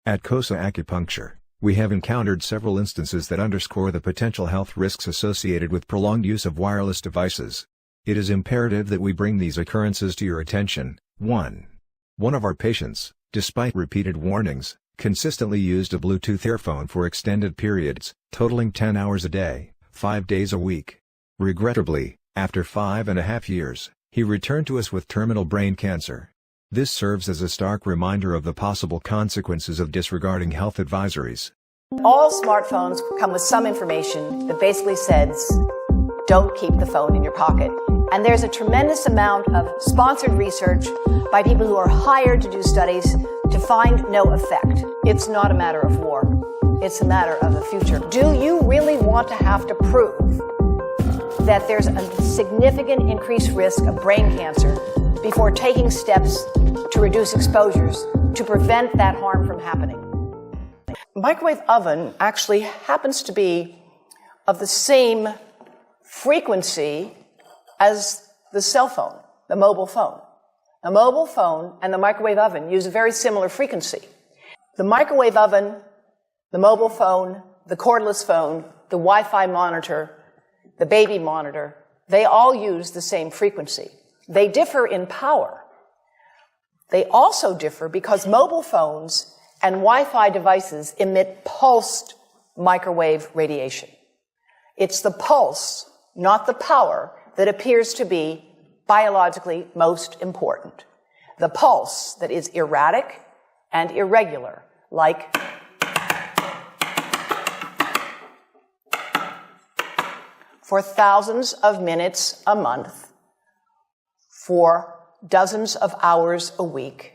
At COSA Acupuncture, we have encountered several instances that underscore the potential health risks associated with prolonged use of wireless devices. It is imperative that we bring these occurrences to your attention. 1. One of our patients, despite repeated warnings, consistently used a Bluetooth earphone for extended periods, totaling 10 hours a day, 5 days a week. Regrettably, after 5.5 years, he returned to us with terminal brain cancer. This serves as a stark reminder of the possible consequences of disregarding health advisories. All smartphones come with some information that basically says, don't keep the phone in your pocket. And there's a tremendous amount of sponsored research by people who are hired to do studies to find no effect. It's not a matter of war. It's a matter of the future. Do you really want to have to prove that there's a significant increased risk of brain cancer before taking steps to reduce exposures to prevent that harm from happening? Microwave oven actually happens to be of the same frequency as the cell phone, the mobile phone. The mobile phone and the microwave oven use a very similar frequency. The microwave oven, the mobile phone, the cordless phone, the Wi-Fi monitor, the baby monitor, they all use the same frequency. They differ in power. They also differ because mobile phones and Wi-Fi devices emit pulsed microwave radiation. It's the pulse, not the power, that appears to be biologically most important. The pulse that is erratic and irregular, like for thousands of minutes a month, for dozens of hours a week,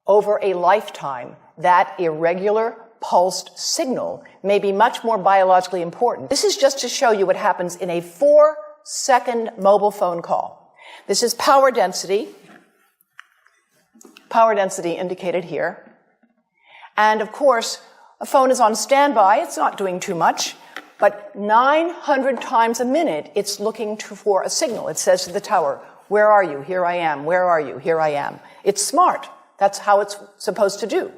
over a lifetime, that irregular pulsed signal may be much more biologically important. This is just to show you what happens in a 4-second mobile phone call. This is power density indicated here. And of course, a phone is on standby, it's not doing too much, but 900 times a minute it's looking for a signal. It says to the tower, where are you? Here I am. Where are you? Here I am. It's smart. That's how it's supposed to do.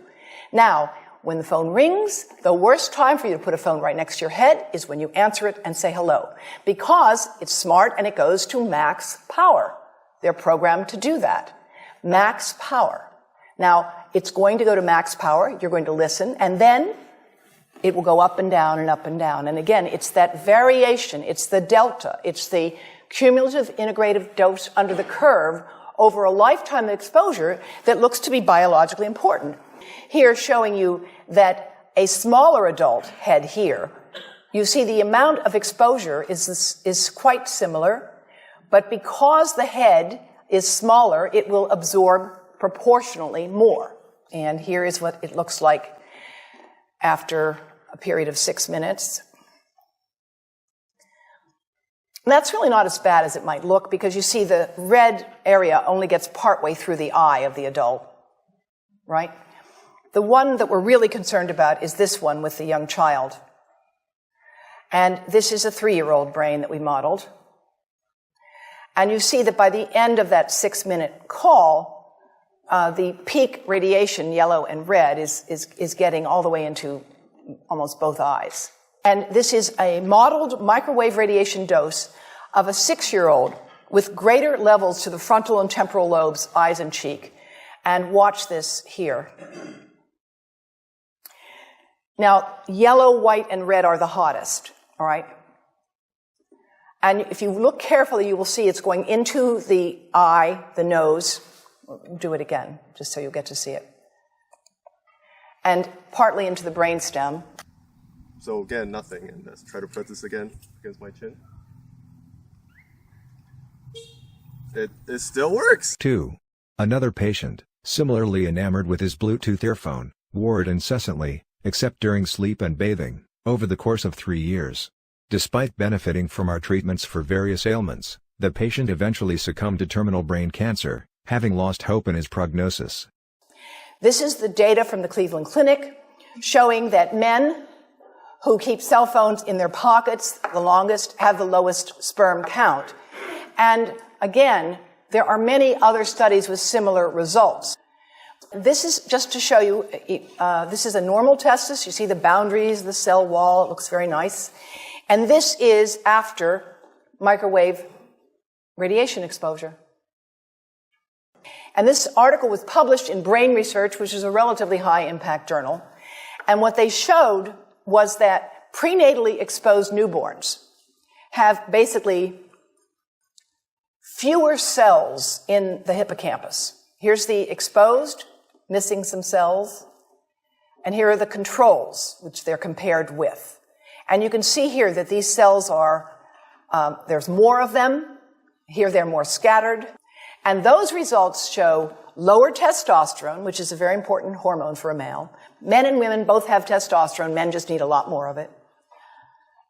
Now, when the phone rings, the worst time for you to put a phone right next to your head is when you answer it and say hello, because it's smart and it goes to max power. They're programmed to do that. Max power. Now, it's going to go to max power. You're going to listen, and then it will go up and down and up and down. And again, it's that variation. It's the delta. It's the cumulative integrative dose under the curve over a lifetime of exposure that looks to be biologically important. Here, showing you that a smaller adult head here, you see the amount of exposure is quite similar, but because the head is smaller, it will absorb proportionally more. And here is what it looks like after a period of 6 minutes. And that's really not as bad as it might look, because you see the red area only gets partway through the eye of the adult, right? The one that we're really concerned about is this one with the young child. And this is a 3-year-old brain that we modeled. And you see that by the end of that 6-minute call, the peak radiation, yellow and red, is getting all the way into almost both eyes. And this is a modeled microwave radiation dose of a 6-year-old with greater levels to the frontal and temporal lobes, eyes and cheek. And watch this here. Now, yellow, white, and red are the hottest, all right? And if you look carefully, you will see it's going into the eye, the nose. Do it again, just so you'll get to see it. And partly into the brainstem. So again, nothing. And let's try to put this again against my chin. It still works. 2. Another patient, similarly enamored with his Bluetooth earphone, wore it incessantly, except during sleep and bathing, over the course of 3 years. Despite benefiting from our treatments for various ailments, the patient eventually succumbed to terminal brain cancer, having lost hope in his prognosis. This is the data from the Cleveland Clinic showing that men who keep cell phones in their pockets the longest have the lowest sperm count. And again, there are many other studies with similar results. This is just to show you, this is a normal testis. You see the boundaries, the cell wall. It looks very nice. And this is after microwave radiation exposure. And this article was published in Brain Research, which is a relatively high-impact journal. And what they showed was that prenatally exposed newborns have basically fewer cells in the hippocampus. Here's the exposed, missing some cells. And here are the controls, which they're compared with. And you can see here that these cells are, there's more of them. Here they're more scattered. And those results show lower testosterone, which is a very important hormone for a male. Men and women both have testosterone. Men just need a lot more of it.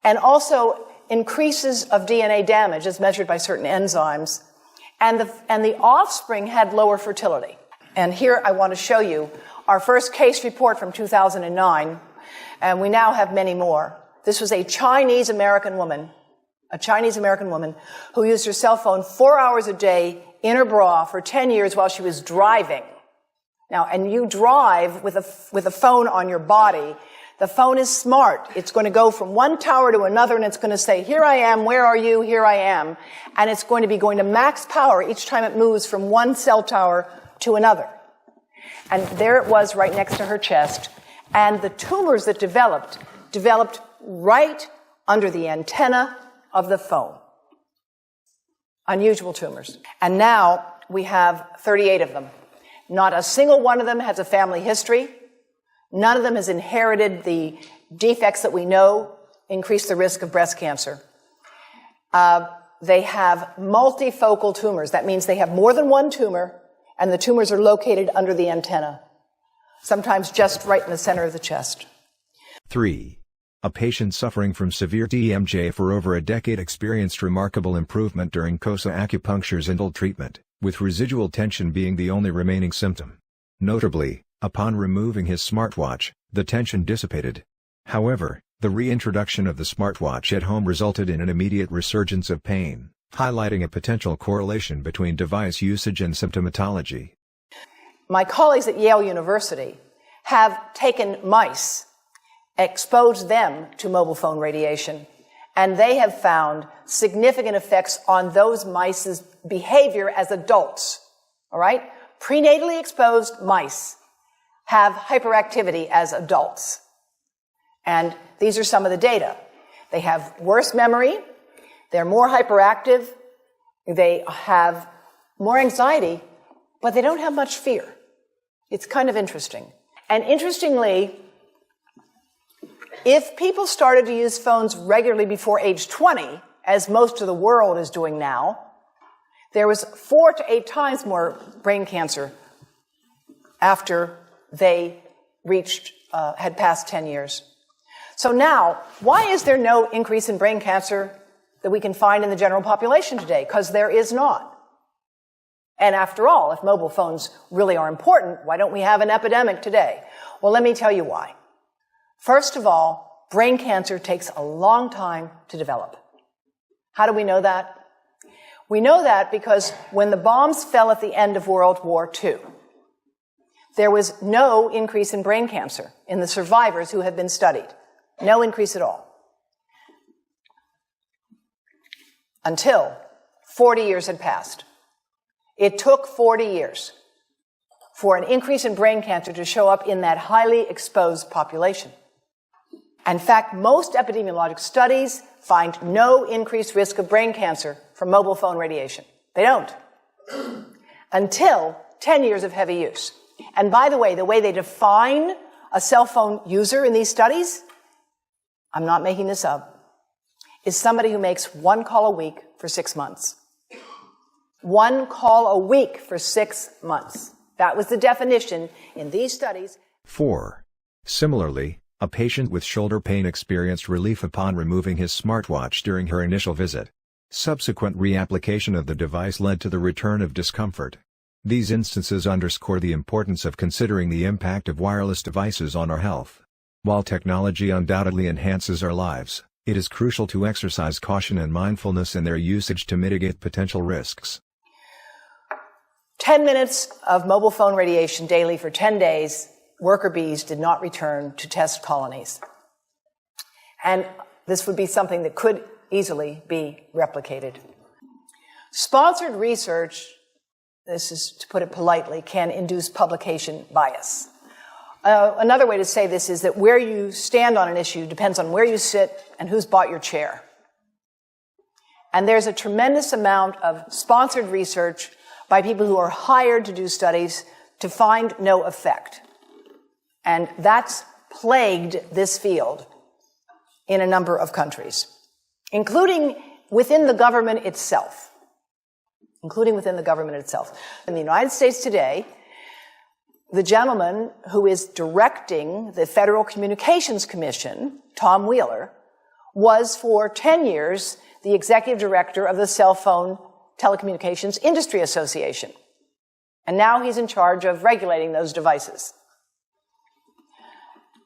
And also increases of DNA damage as measured by certain enzymes. And the offspring had lower fertility. And here I want to show you our first case report from 2009. And we now have many more. This was a Chinese-American woman who used her cell phone 4 hours a day in her bra for 10 years while she was driving. Now, and you drive with a phone on your body. The phone is smart. It's going to go from one tower to another, and it's going to say, here I am, where are you, here I am. And it's going to be going to max power each time it moves from one cell tower to another. And there it was right next to her chest. And the tumors that developed right under the antenna of the phone. Unusual tumors. And now we have 38 of them. Not a single one of them has a family history. None of them has inherited the defects that we know increase the risk of breast cancer. They have multifocal tumors. That means they have more than one tumor, and the tumors are located under the antenna, sometimes just right in the center of the chest. 3. A patient suffering from severe TMJ for over a decade experienced remarkable improvement during COSA acupuncture's indole treatment, with residual tension being the only remaining symptom. Notably, upon removing his smartwatch, the tension dissipated. However, the reintroduction of the smartwatch at home resulted in an immediate resurgence of pain, highlighting a potential correlation between device usage and symptomatology. My colleagues at Yale University have taken mice, exposed them to mobile phone radiation, and they have found significant effects on those mice's behavior as adults. All right? Prenatally exposed mice have hyperactivity as adults. And these are some of the data. They have worse memory, they're more hyperactive, they have more anxiety, but they don't have much fear. It's kind of interesting. And interestingly, if people started to use phones regularly before age 20, as most of the world is doing now, there was 4 to 8 times more brain cancer after they had passed 10 years. So now, why is there no increase in brain cancer that we can find in the general population today? Because there is not. And after all, if mobile phones really are important, why don't we have an epidemic today? Well, let me tell you why. First of all, brain cancer takes a long time to develop. How do we know that? We know that because when the bombs fell at the end of World War II, there was no increase in brain cancer in the survivors who have been studied. No increase at all. Until 40 years had passed. It took 40 years for an increase in brain cancer to show up in that highly exposed population. In fact, most epidemiologic studies find no increased risk of brain cancer from mobile phone radiation. They don't. Until 10 years of heavy use. And by the way they define a cell phone user in these studies, I'm not making this up, is somebody who makes 1 call a week for 6 months. 1 call a week for 6 months. That was the definition in these studies. 4. Similarly, a patient with shoulder pain experienced relief upon removing his smartwatch during her initial visit. Subsequent reapplication of the device led to the return of discomfort. These instances underscore the importance of considering the impact of wireless devices on our health. While technology undoubtedly enhances our lives, it is crucial to exercise caution and mindfulness in their usage to mitigate potential risks. 10 minutes of mobile phone radiation daily for 10 days, worker bees did not return to test colonies. And this would be something that could easily be replicated. Sponsored research, this is to put it politely, can induce publication bias. Another way to say this is that where you stand on an issue depends on where you sit and who's bought your chair. And there's a tremendous amount of sponsored research by people who are hired to do studies to find no effect. And that's plagued this field in a number of countries, including within the government itself. In the United States today, the gentleman who is directing the Federal Communications Commission, Tom Wheeler, was for 10 years the executive director of the Cell Phone Telecommunications Industry Association. And now he's in charge of regulating those devices.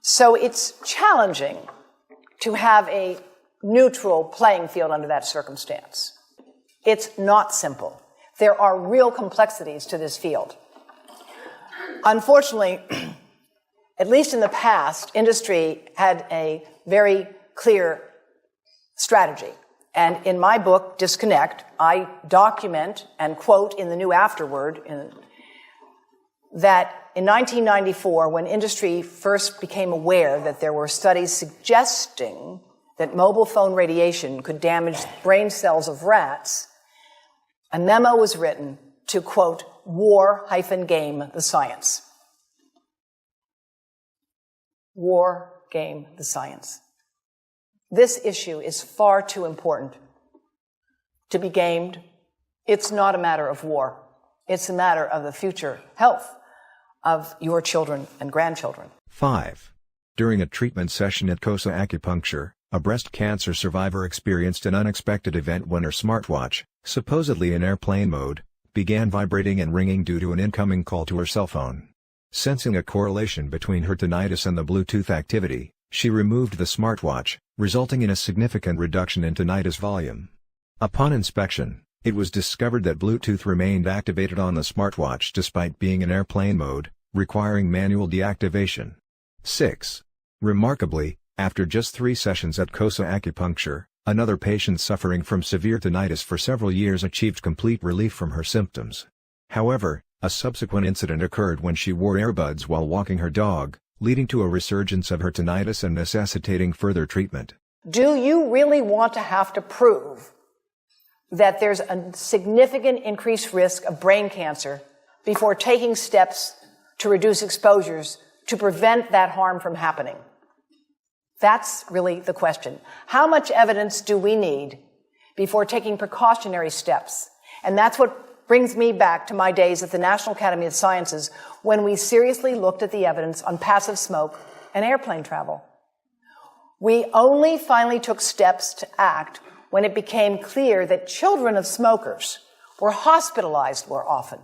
So it's challenging to have a neutral playing field under that circumstance. It's not simple. There are real complexities to this field. Unfortunately, at least in the past, industry had a very clear strategy. And in my book, Disconnect, I document and quote in the New Afterword that in 1994, when industry first became aware that there were studies suggesting that mobile phone radiation could damage brain cells of rats, a memo was written to, quote, war-game the science. War-game the science. This issue is far too important to be gamed. It's not a matter of war. It's a matter of the future health of your children and grandchildren. 5. During a treatment session at COSA Acupuncture, a breast cancer survivor experienced an unexpected event when her smartwatch, supposedly in airplane mode, began vibrating and ringing due to an incoming call to her cell phone. Sensing a correlation between her tinnitus and the Bluetooth activity, she removed the smartwatch, resulting in a significant reduction in tinnitus volume. Upon inspection, it was discovered that Bluetooth remained activated on the smartwatch despite being in airplane mode, requiring manual deactivation. 6. Remarkably, after just 3 sessions at COSA Acupuncture, another patient suffering from severe tinnitus for several years achieved complete relief from her symptoms. However, a subsequent incident occurred when she wore earbuds while walking her dog, leading to a resurgence of her tinnitus and necessitating further treatment. Do you really want to have to prove that there's a significant increased risk of brain cancer before taking steps to reduce exposures to prevent that harm from happening? That's really the question. How much evidence do we need before taking precautionary steps? And that's what brings me back to my days at the National Academy of Sciences when we seriously looked at the evidence on passive smoke and airplane travel. We only finally took steps to act when it became clear that children of smokers were hospitalized more often.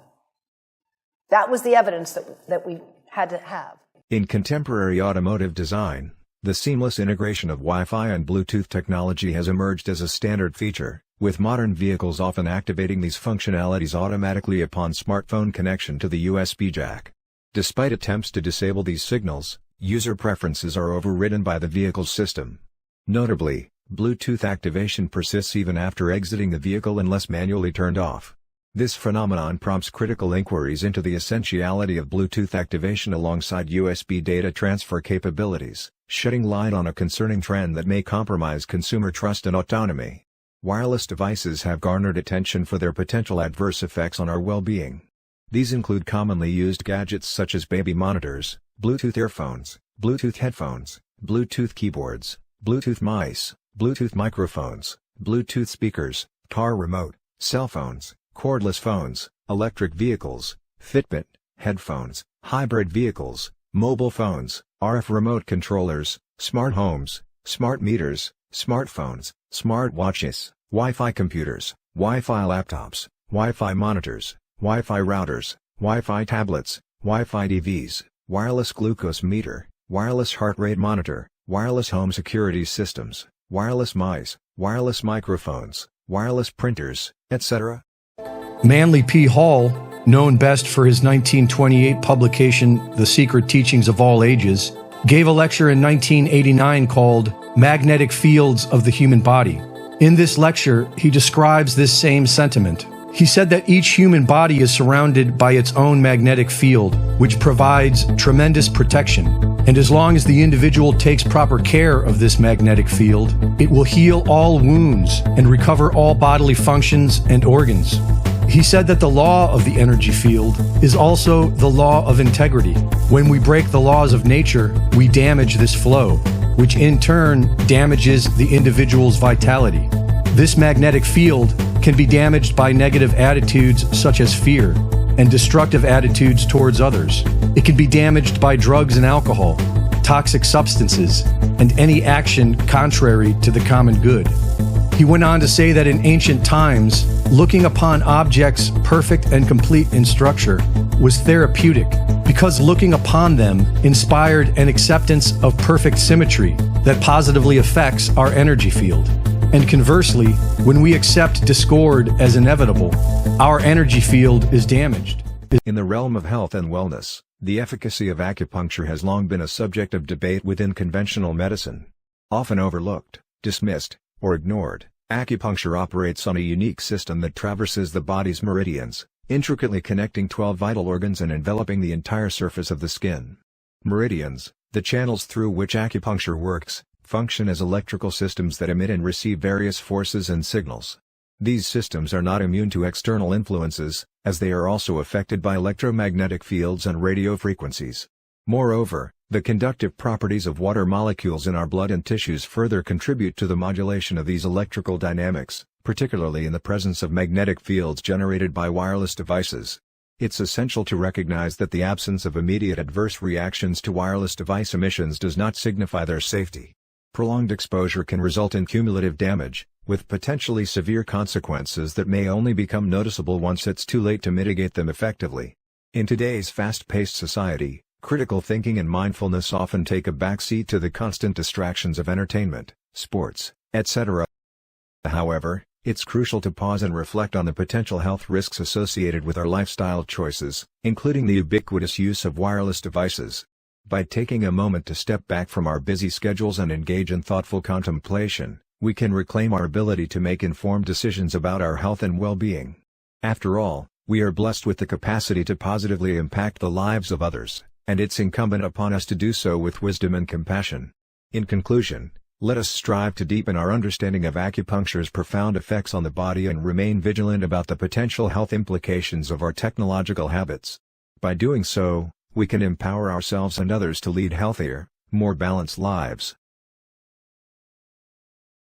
That was the evidence that we had to have. In contemporary automotive design, the seamless integration of Wi-Fi and Bluetooth technology has emerged as a standard feature, with modern vehicles often activating these functionalities automatically upon smartphone connection to the USB jack. Despite attempts to disable these signals, user preferences are overridden by the vehicle's system. Notably, Bluetooth activation persists even after exiting the vehicle unless manually turned off. This phenomenon prompts critical inquiries into the essentiality of Bluetooth activation alongside USB data transfer capabilities, shedding light on a concerning trend that may compromise consumer trust and autonomy. Wireless devices have garnered attention for their potential adverse effects on our well-being. These include commonly used gadgets such as baby monitors, Bluetooth earphones, Bluetooth headphones, Bluetooth keyboards, Bluetooth mice, Bluetooth microphones, Bluetooth speakers, car remote, cell phones, cordless phones, electric vehicles, Fitbit, headphones, hybrid vehicles, mobile phones, RF remote controllers, smart homes, smart meters, smartphones, smartwatches, Wi-Fi computers, Wi-Fi laptops, Wi-Fi monitors, Wi-Fi routers, Wi-Fi tablets, Wi-Fi TVs, wireless glucose meter, wireless heart rate monitor, wireless home security systems, wireless mice, wireless microphones, wireless printers, etc. Manly P. Hall known best for his 1928 publication, The Secret Teachings of All Ages, gave a lecture in 1989 called Magnetic Fields of the Human Body. In this lecture, he describes this same sentiment. He said that each human body is surrounded by its own magnetic field, which provides tremendous protection. And as long as the individual takes proper care of this magnetic field, it will heal all wounds and recover all bodily functions and organs. He said that the law of the energy field is also the law of integrity. When we break the laws of nature, we damage this flow, which in turn damages the individual's vitality. This magnetic field can be damaged by negative attitudes such as fear and destructive attitudes towards others. It can be damaged by drugs and alcohol, toxic substances, and any action contrary to the common good. He went on to say that in ancient times, looking upon objects perfect and complete in structure was therapeutic, because looking upon them inspired an acceptance of perfect symmetry that positively affects our energy field. And conversely, when we accept discord as inevitable, our energy field is damaged. In the realm of health and wellness, the efficacy of acupuncture has long been a subject of debate within conventional medicine. Often overlooked, dismissed, or ignored, acupuncture operates on a unique system that traverses the body's meridians, intricately connecting 12 vital organs and enveloping the entire surface of the skin. Meridians, the channels through which acupuncture works, function as electrical systems that emit and receive various forces and signals. These systems are not immune to external influences, as they are also affected by electromagnetic fields and radio frequencies. Moreover, the conductive properties of water molecules in our blood and tissues further contribute to the modulation of these electrical dynamics, particularly in the presence of magnetic fields generated by wireless devices. It's essential to recognize that the absence of immediate adverse reactions to wireless device emissions does not signify their safety. Prolonged exposure can result in cumulative damage, with potentially severe consequences that may only become noticeable once it's too late to mitigate them effectively. In today's fast-paced society, critical thinking and mindfulness often take a backseat to the constant distractions of entertainment, sports, etc. However, it's crucial to pause and reflect on the potential health risks associated with our lifestyle choices, including the ubiquitous use of wireless devices. By taking a moment to step back from our busy schedules and engage in thoughtful contemplation, we can reclaim our ability to make informed decisions about our health and well-being. After all, we are blessed with the capacity to positively impact the lives of others, and it's incumbent upon us to do so with wisdom and compassion. In conclusion, let us strive to deepen our understanding of acupuncture's profound effects on the body and remain vigilant about the potential health implications of our technological habits. By doing so, we can empower ourselves and others to lead healthier, more balanced lives.